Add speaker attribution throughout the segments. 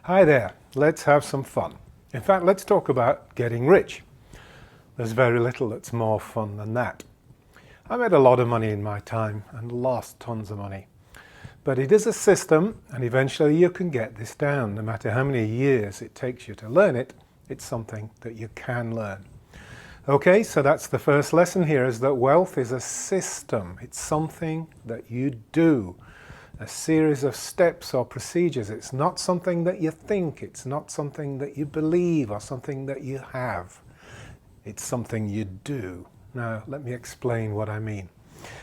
Speaker 1: Hi there, let's have some fun. In fact, let's talk about getting rich. There's very little that's more fun than that. I made a lot of money in my time and lost tons of money. But it is a system, and eventually you can get this down. No matter how many years it takes you to learn it, it's something that you can learn. Okay, so that's the first lesson here, is that wealth is a system. It's something that you do. A series of steps or procedures. It's not something that you think, it's not something that you believe or something that you have. It's something you do. Now, let me explain what I mean.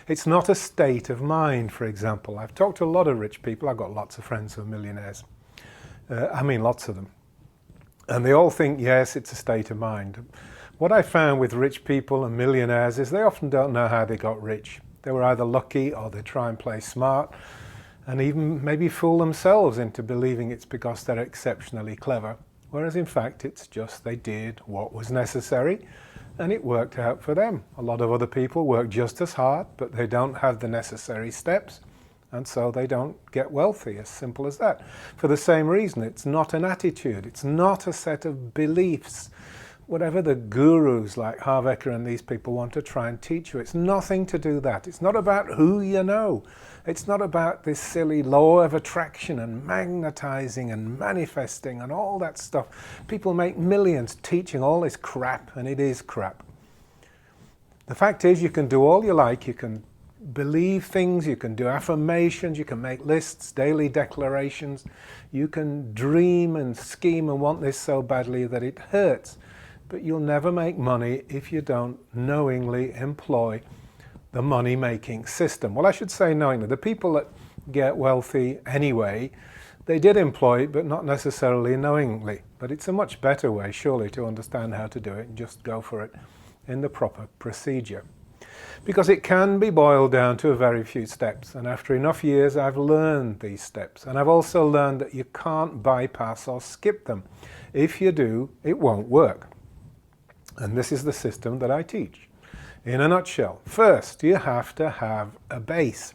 Speaker 1: It's not a state of mind, for example. I've talked to a lot of rich people. I've got lots of friends who are millionaires. Lots of them. And they all think, yes, it's a state of mind. What I found with rich people and millionaires is they often don't know how they got rich. They were either lucky or they try and play smart, and even maybe fool themselves into believing it's because they're exceptionally clever, whereas in fact it's just they did what was necessary and it worked out for them. A lot of other people work just as hard, but they don't have the necessary steps, and so they don't get wealthy, as simple as that. For the same reason, it's not an attitude, it's not a set of beliefs. Whatever the gurus like Harv Eker and these people want to try and teach you, it's nothing to do that. It's not about who you know. It's not about this silly law of attraction and magnetizing and manifesting and all that stuff. People make millions teaching all this crap, and it is crap. The fact is, you can do all you like. You can believe things, you can do affirmations, you can make lists, daily declarations. You can dream and scheme and want this so badly that it hurts. But you'll never make money if you don't knowingly employ the money-making system. Well, I should say knowingly. The people that get wealthy anyway, they did employ it, but not necessarily knowingly. But it's a much better way, surely, to understand how to do it and just go for it in the proper procedure. Because it can be boiled down to a very few steps. And after enough years, I've learned these steps. And I've also learned that you can't bypass or skip them. If you do, it won't work. And this is the system that I teach. In a nutshell, first, you have to have a base.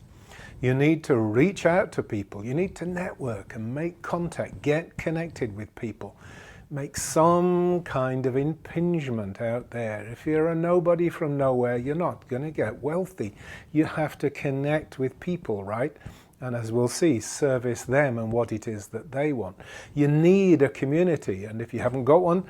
Speaker 1: You need to reach out to people. You need to network and make contact, get connected with people. Make some kind of impingement out there. If you're a nobody from nowhere, you're not going to get wealthy. You have to connect with people, right? And as we'll see, service them and what it is that they want. You need a community, and if you haven't got one,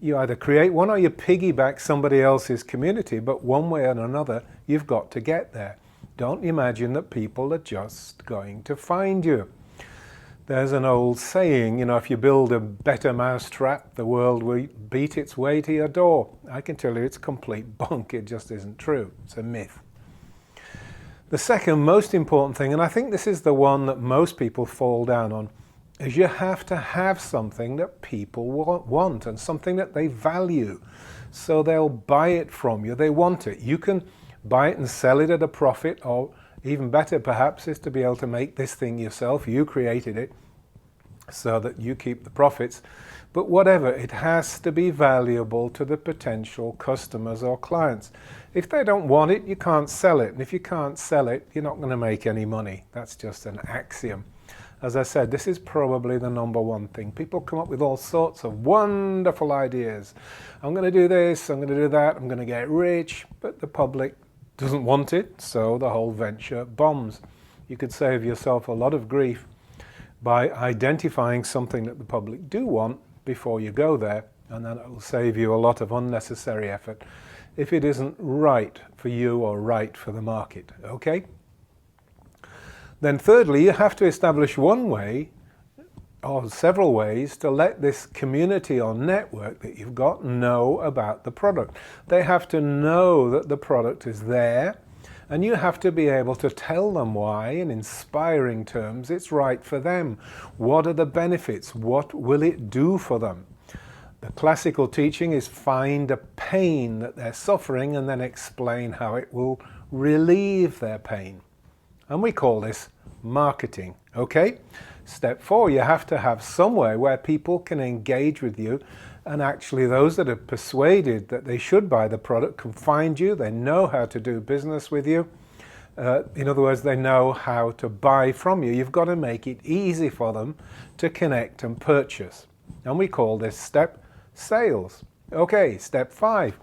Speaker 1: you either create one or you piggyback somebody else's community, but one way or another, you've got to get there. Don't imagine that people are just going to find you. There's an old saying, if you build a better mousetrap, the world will beat its way to your door. I can tell you it's complete bunk. It just isn't true. It's a myth. The second most important thing, and I think this is the one that most people fall down on, is you have to have something that people want and something that they value. So they'll buy it from you. They want it. You can buy it and sell it at a profit, or even better perhaps is to be able to make this thing yourself. You created it so that you keep the profits. But whatever, it has to be valuable to the potential customers or clients. If they don't want it, you can't sell it. And if you can't sell it, you're not going to make any money. That's just an axiom. As I said, this is probably the number one thing. People come up with all sorts of wonderful ideas. I'm going to do this, I'm going to do that, I'm going to get rich, but the public doesn't want it, so the whole venture bombs. You could save yourself a lot of grief by identifying something that the public do want before you go there, and then it will save you a lot of unnecessary effort if it isn't right for you or right for the market, okay? Then thirdly, you have to establish one way, or several ways, to let this community or network that you've got know about the product. They have to know that the product is there, and you have to be able to tell them why, in inspiring terms, it's right for them. What are the benefits? What will it do for them? The classical teaching is find a pain that they're suffering and then explain how it will relieve their pain. And we call this marketing, okay? Step 4, you have to have somewhere where people can engage with you, and actually those that are persuaded that they should buy the product can find you, they know how to do business with you, In other words, they know how to buy from you. You've got to make it easy for them to connect and purchase. And we call this step sales. Okay, step 5.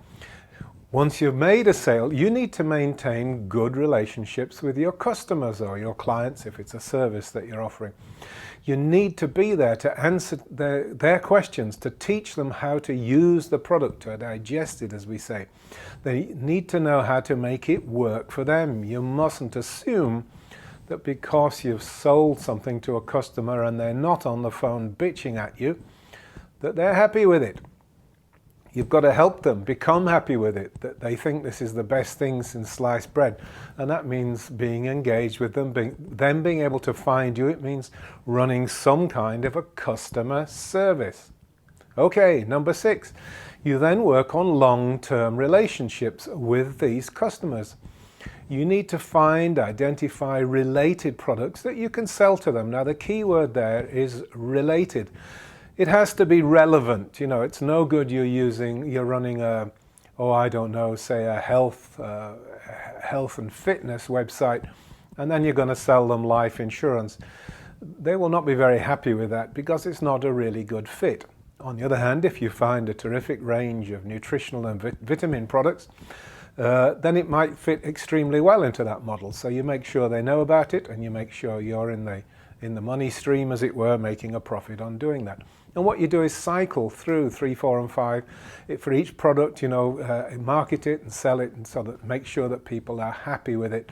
Speaker 1: Once you've made a sale, you need to maintain good relationships with your customers or your clients if it's a service that you're offering. You need to be there to answer their questions, to teach them how to use the product, to digest it, as we say. They need to know how to make it work for them. You mustn't assume that because you've sold something to a customer and they're not on the phone bitching at you, that they're happy with it. You've got to help them become happy with it, that they think this is the best thing since sliced bread. And that means being engaged with them, them being able to find you. It means running some kind of a customer service. Okay, number 6. You then work on long-term relationships with these customers. You need to identify related products that you can sell to them. Now, the key word there is related. It has to be relevant. You know, it's no good you're running a, say a health and fitness website, and then you're going to sell them life insurance. They will not be very happy with that because it's not a really good fit. On the other hand, if you find a terrific range of nutritional and vitamin products, then it might fit extremely well into that model. So you make sure they know about it, and you make sure you're in the money stream, as it were, making a profit on doing that. And what you do is cycle through 3, 4, and 5 for each product, market it and sell it, and so that make sure that people are happy with it.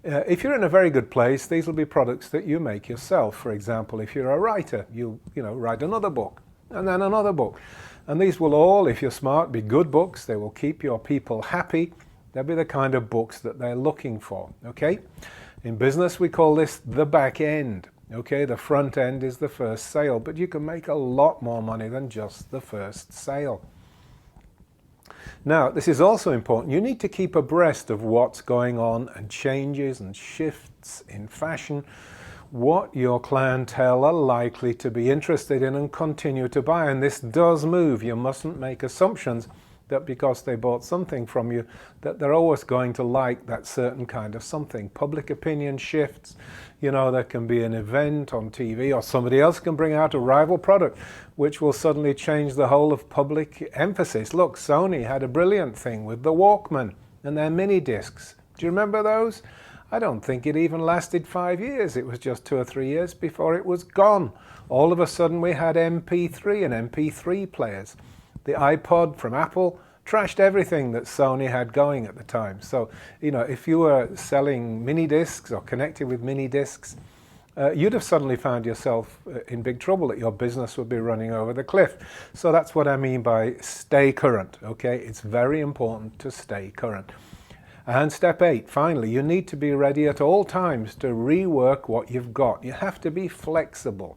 Speaker 1: If you're in a very good place, these will be products that you make yourself. For example, if you're a writer, you write another book and then another book. And these will all, if you're smart, be good books. They will keep your people happy. They'll be the kind of books that they're looking for, okay? In business, we call this the back end. Okay, the front end is the first sale, but you can make a lot more money than just the first sale. Now, this is also important. You need to keep abreast of what's going on and changes and shifts in fashion, what your clientele are likely to be interested in and continue to buy. And this does move. You mustn't make assumptions that because they bought something from you, that they're always going to like that certain kind of something. Public opinion shifts. There can be an event on TV, or somebody else can bring out a rival product, which will suddenly change the whole of public emphasis. Look, Sony had a brilliant thing with the Walkman and their mini discs. Do you remember those? I don't think it even lasted 5 years. It was just 2 or 3 years before it was gone. All of a sudden we had MP3 and MP3 players. The iPod from Apple trashed everything that Sony had going at the time. So, if you were selling mini discs or connected with mini discs, you'd have suddenly found yourself in big trouble, that your business would be running over the cliff. So that's what I mean by stay current, okay? It's very important to stay current. And step 8, finally, you need to be ready at all times to rework what you've got. You have to be flexible.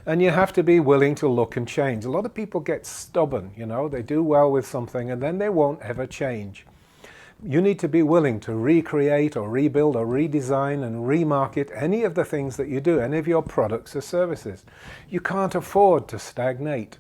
Speaker 1: And you have to be willing to look and change. A lot of people get stubborn, they do well with something and then they won't ever change. You need to be willing to recreate or rebuild or redesign and remarket any of the things that you do, any of your products or services. You can't afford to stagnate.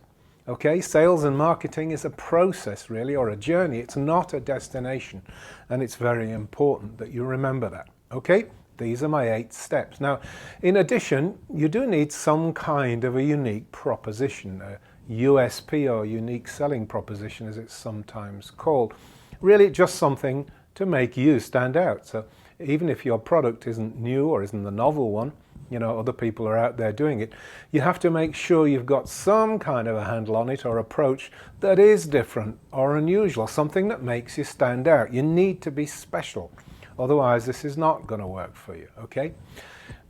Speaker 1: Okay, sales and marketing is a process really, or a journey. It's not a destination. And it's very important that you remember that. Okay? These are my 8 steps. Now, in addition, you do need some kind of a unique proposition, a USP or unique selling proposition as it's sometimes called. Really just something to make you stand out. So even if your product isn't new or isn't the novel one, other people are out there doing it, you have to make sure you've got some kind of a handle on it or approach that is different or unusual, something that makes you stand out. You need to be special. Otherwise, this is not going to work for you, okay?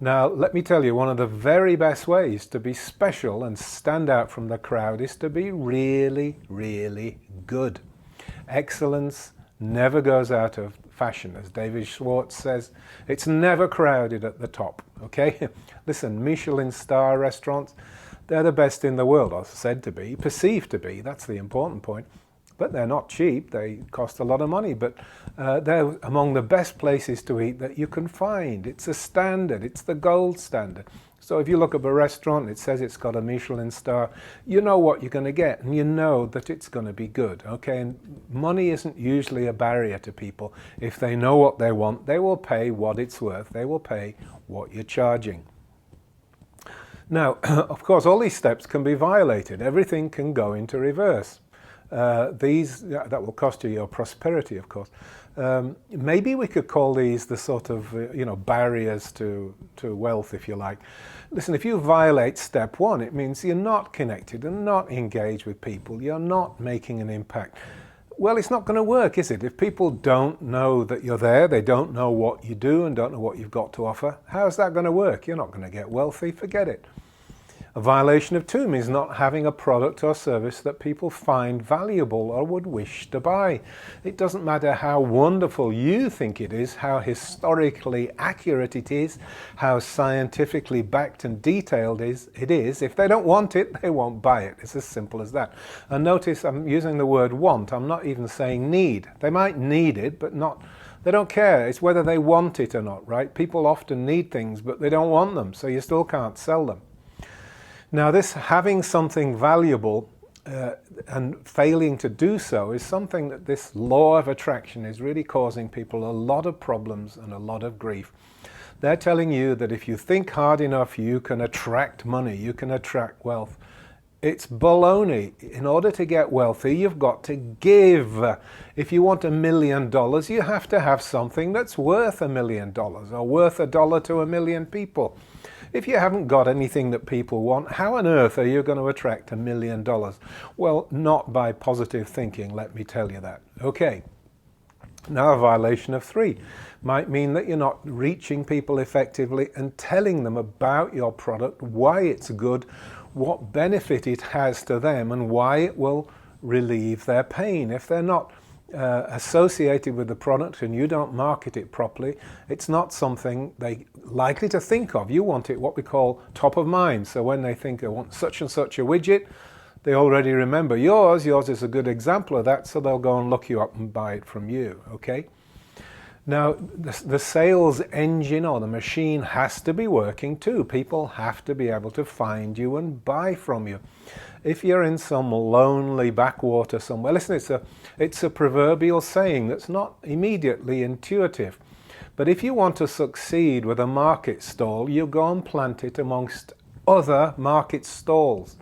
Speaker 1: Now, let me tell you, one of the very best ways to be special and stand out from the crowd is to be really, really good. Excellence never goes out of fashion. As David Schwartz says, it's never crowded at the top, okay? Listen, Michelin star restaurants, they're the best in the world, or said to be, perceived to be, that's the important point. But they're not cheap, they cost a lot of money, but they're among the best places to eat that you can find. It's a standard, it's the gold standard. So if you look up a restaurant, it says it's got a Michelin star, you know what you're going to get, and you know that it's going to be good, okay? And money isn't usually a barrier to people. If they know what they want, they will pay what it's worth. They will pay what you're charging. Now, of course, all these steps can be violated. Everything can go into reverse. That will cost you your prosperity, of course. Maybe we could call these the sort of, barriers to wealth, if you like. Listen, if you violate step one, it means you're not connected and not engaged with people. You're not making an impact. Well, it's not going to work, is it? If people don't know that you're there, they don't know what you do and don't know what you've got to offer, how's that going to work? You're not going to get wealthy. Forget it. A violation of two means not having a product or service that people find valuable or would wish to buy. It doesn't matter how wonderful you think it is, how historically accurate it is, how scientifically backed and detailed it is. If they don't want it, they won't buy it. It's as simple as that. And notice I'm using the word want. I'm not even saying need. They might need it, but they don't care. It's whether they want it or not, right? People often need things, but they don't want them, so you still can't sell them. Now, this having something valuable and failing to do so is something that this law of attraction is really causing people a lot of problems and a lot of grief. They're telling you that if you think hard enough, you can attract money, you can attract wealth. It's baloney. In order to get wealthy, you've got to give. If you want $1 million, you have to have something that's worth $1 million or worth $1 to 1 million people. If you haven't got anything that people want, how on earth are you going to attract $1 million? Well, not by positive thinking, let me tell you that. Okay. Now, a violation of three might mean that you're not reaching people effectively and telling them about your product, why it's good, what benefit it has to them, and why it will relieve their pain. If they're not associated with the product and you don't market it properly, it's not something they're likely to think of. You want it what we call top of mind. So when they think they want such and such a widget, they already remember yours. Yours is a good example of that, so they'll go and look you up and buy it from you, okay? Now, the sales engine or the machine has to be working too. People have to be able to find you and buy from you. If you're in some lonely backwater somewhere, listen, it's a proverbial saying that's not immediately intuitive. But if you want to succeed with a market stall, you go and plant it amongst other market stalls.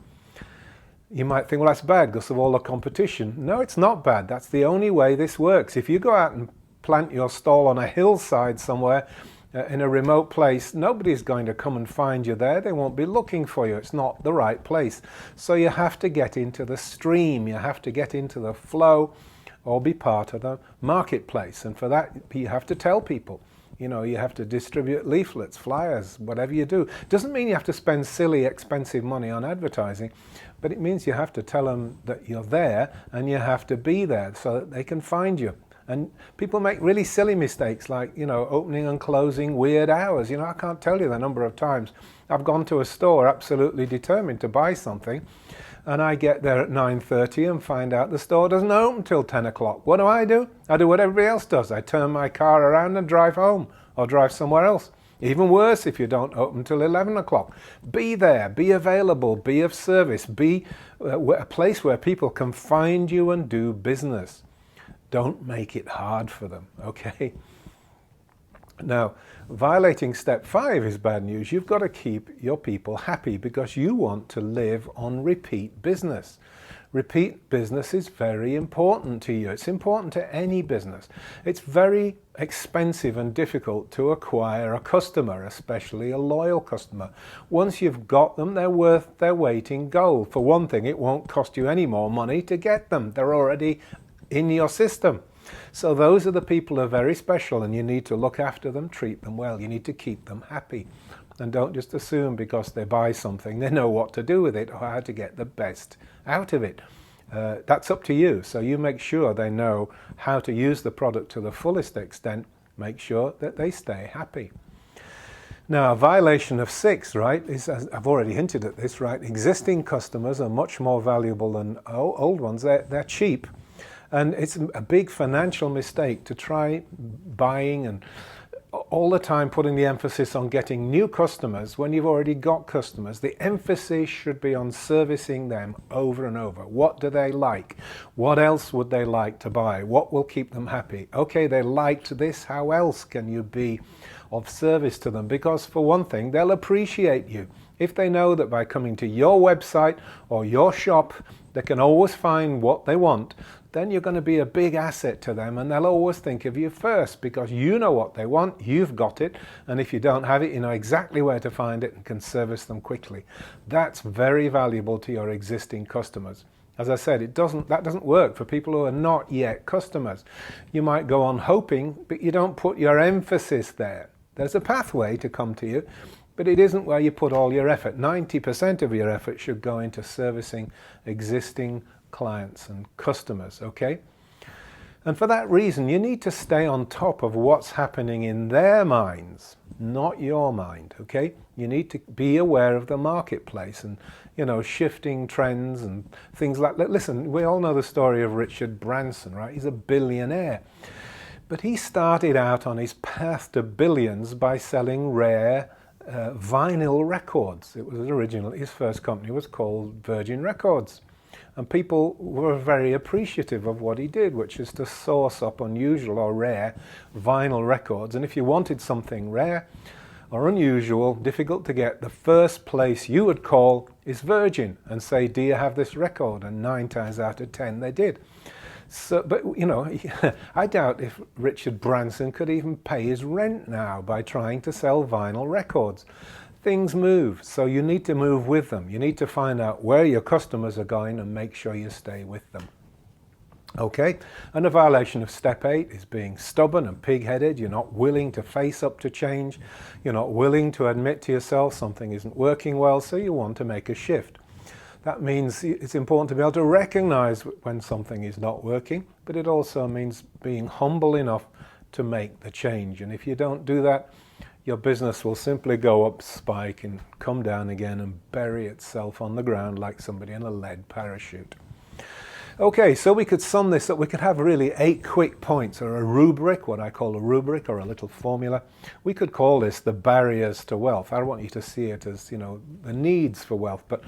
Speaker 1: You might think, well, that's bad because of all the competition. No, it's not bad. That's the only way this works. If you go out and plant your stall on a hillside somewhere in a remote place, nobody's going to come and find you there. They won't be looking for you. It's not the right place. So you have to get into the stream. You have to get into the flow or be part of the marketplace. And for that, you have to tell people. You know, you have to distribute leaflets, flyers, whatever you do. Doesn't mean you have to spend silly, expensive money on advertising, but it means you have to tell them that you're there and you have to be there so that they can find you. And people make really silly mistakes like, opening and closing weird hours. I can't tell you the number of times I've gone to a store absolutely determined to buy something, and I get there at 9:30 and find out the store doesn't open till 10 o'clock. What do? I do what everybody else does. I turn my car around and drive home or drive somewhere else. Even worse if you don't open till 11 o'clock. Be there, be available, be of service, be a place where people can find you and do business. Don't make it hard for them, okay? Now, violating step 5 is bad news. You've got to keep your people happy because you want to live on repeat business. Repeat business is very important to you. It's important to any business. It's very expensive and difficult to acquire a customer, especially a loyal customer. Once you've got them, they're worth their weight in gold. For one thing, it won't cost you any more money to get them. They're already in your system. So those are the people who are very special, and you need to look after them, treat them well. You need to keep them happy. And don't just assume because they buy something, they know what to do with it or how to get the best out of it. That's up to you. So you make sure they know how to use the product to the fullest extent. Make sure that they stay happy. Now, a violation of 6, right, is, as I've already hinted at this, right, existing customers are much more valuable than old ones. They're cheap. And it's a big financial mistake to try buying and all the time putting the emphasis on getting new customers when you've already got customers. The emphasis should be on servicing them over and over. What do they like? What else would they like to buy? What will keep them happy? Okay, they liked this. How else can you be of service to them? Because for one thing, they'll appreciate you. If they know that by coming to your website or your shop, they can always find what they want, then you're going to be a big asset to them, and they'll always think of you first because you know what they want, you've got it, and if you don't have it, you know exactly where to find it and can service them quickly. That's very valuable to your existing customers. As I said, that doesn't work for people who are not yet customers. You might go on hoping, but you don't put your emphasis there. There's a pathway to come to you, but it isn't where you put all your effort. 90% of your effort should go into servicing existing clients and customers, okay? And for that reason, you need to stay on top of what's happening in their minds, not your mind, okay? You need to be aware of the marketplace and, you know, shifting trends and things like that. Listen, we all know the story of Richard Branson, right? He's a billionaire. But he started out on his path to billions by selling rare vinyl records. It was originally, his first company was called Virgin Records. And people were very appreciative of what he did, which is to source up unusual or rare vinyl records. And if you wanted something rare or unusual, difficult to get, the first place you would call is Virgin and say, do you have this record? And 9 times out of 10 they did. So, but you know, I doubt if Richard Branson could even pay his rent now by trying to sell vinyl records. Things move, so you need to move with them. You need to find out where your customers are going and make sure you stay with them. Okay, and a violation of step 8 is being stubborn and pig-headed. You're not willing to face up to change. You're not willing to admit to yourself something isn't working well, so you want to make a shift. That means it's important to be able to recognize when something is not working, but it also means being humble enough to make the change. And if you don't do that, your business will simply go up, spike, and come down again and bury itself on the ground like somebody in a lead parachute. Okay, so we could sum this up. We could have really 8 quick points, or a rubric, what I call a rubric, or a little formula. We could call this the barriers to wealth. I don't want you to see it as, you know, the needs for wealth, but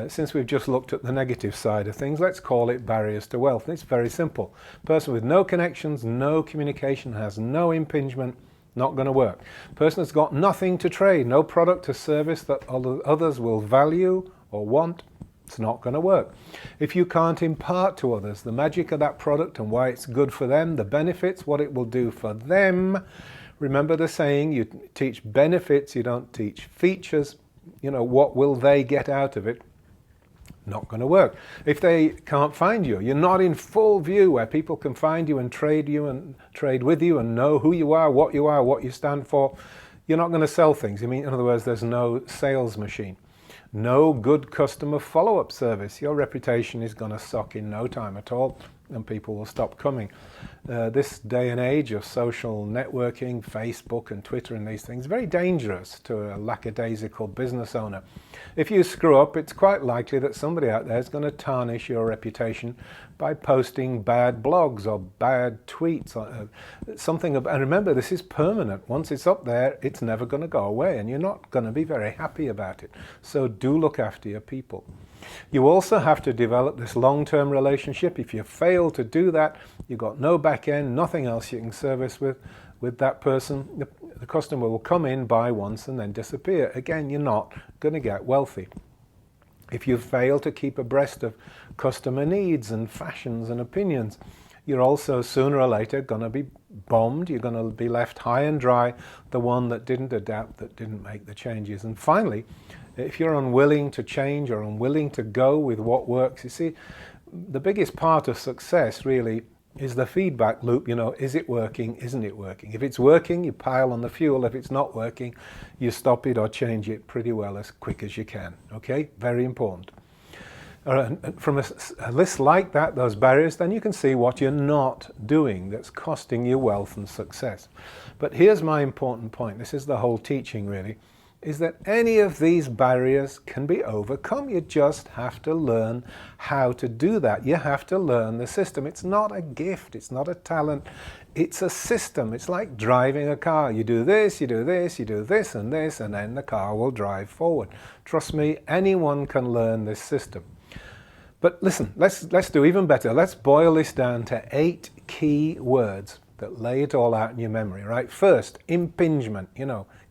Speaker 1: since we've just looked at the negative side of things, let's call it barriers to wealth. And it's very simple. Person with no connections, no communication, has no impingement, not going to work. Person that's got nothing to trade, no product or service that others will value or want, it's not going to work. If you can't impart to others the magic of that product and why it's good for them, the benefits, what it will do for them, remember the saying, you teach benefits, you don't teach features. You know, what will they get out of it? Not going to work. If they can't find you, you're not in full view where people can find you and trade with you and know who you are, what you stand for, you're not going to sell things. I mean, in other words, there's no sales machine. No good customer follow-up service. Your reputation is going to suck in no time at all, and people will stop coming. This day and age of social networking, Facebook and Twitter and these things, very dangerous to a lackadaisical business owner. If you screw up, it's quite likely that somebody out there is going to tarnish your reputation by posting bad blogs or bad tweets. And remember, this is permanent. Once it's up there, it's never going to go away, and you're not going to be very happy about it. So do look after your people. You also have to develop this long-term relationship. If you fail to do that, you've got no back end, nothing else you can service with that person. The customer will come in, buy once, and then disappear. Again, you're not going to get wealthy. If you fail to keep abreast of customer needs and fashions and opinions, you're also sooner or later going to be bombed. You're going to be left high and dry, the one that didn't adapt, that didn't make the changes. And finally, if you're unwilling to change or unwilling to go with what works, you see, the biggest part of success really is the feedback loop. You know, is it working? Isn't it working? If it's working, you pile on the fuel. If it's not working, you stop it or change it pretty well as quick as you can. Okay, very important. From a list like that, those barriers, then you can see what you're not doing that's costing you wealth and success. But here's my important point. This is the whole teaching really, is that any of these barriers can be overcome. You just have to learn how to do that. You have to learn the system. It's not a gift, it's not a talent, It's a system. It's like driving a car. You do this, you do this, you do this, and then the car will drive forward. Trust me, anyone can learn this system. But listen, let's do even better. Let's boil this down to 8 key words that lay it all out in your memory, right? First, impingement,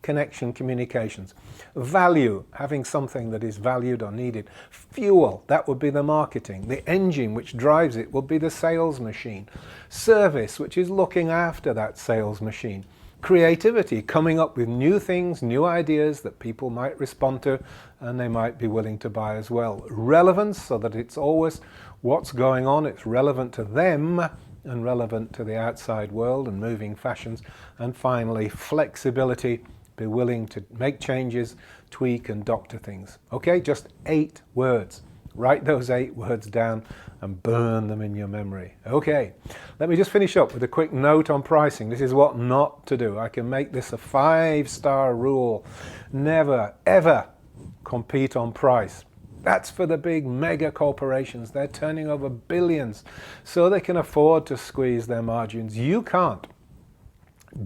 Speaker 1: connection, communications. Value, having something that is valued or needed. Fuel, that would be the marketing. The engine which drives it would be the sales machine. Service, which is looking after that sales machine. Creativity, coming up with new things, new ideas that people might respond to and they might be willing to buy as well. Relevance, so that it's always what's going on, it's relevant to them and relevant to the outside world and moving fashions. And finally, flexibility, be willing to make changes, tweak and doctor things. Okay, just 8 words. Write those 8 words down and burn them in your memory. Okay, let me just finish up with a quick note on pricing. This is what not to do. I can make this a 5-star rule. Never, ever compete on price. That's for the big mega corporations. They're turning over billions, so they can afford to squeeze their margins. You can't.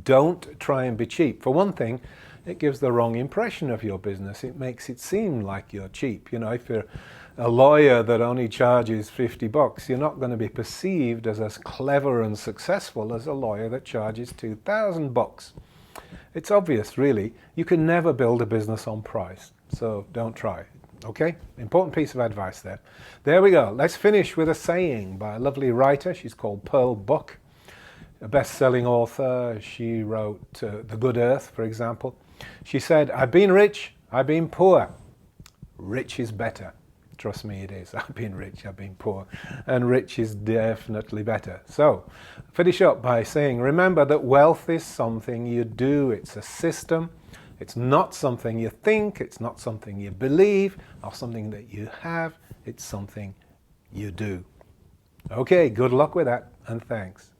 Speaker 1: Don't try and be cheap. For one thing, it gives the wrong impression of your business. It makes it seem like you're cheap. If you're a lawyer that only charges $50, you're not going to be perceived as clever and successful as a lawyer that charges $2,000. It's obvious, really. You can never build a business on price, so don't try. Okay, important piece of advice there. There we go. Let's finish with a saying by a lovely writer. She's called Pearl Buck, a best-selling author. She wrote The Good Earth, for example. She said, "I've been rich, I've been poor. Rich is better." Trust me, it is. I've been rich, I've been poor, and rich is definitely better. So, finish up by saying, remember that wealth is something you do. It's a system. It's not something you think, it's not something you believe, or something that you have, it's something you do. Okay, good luck with that, and thanks.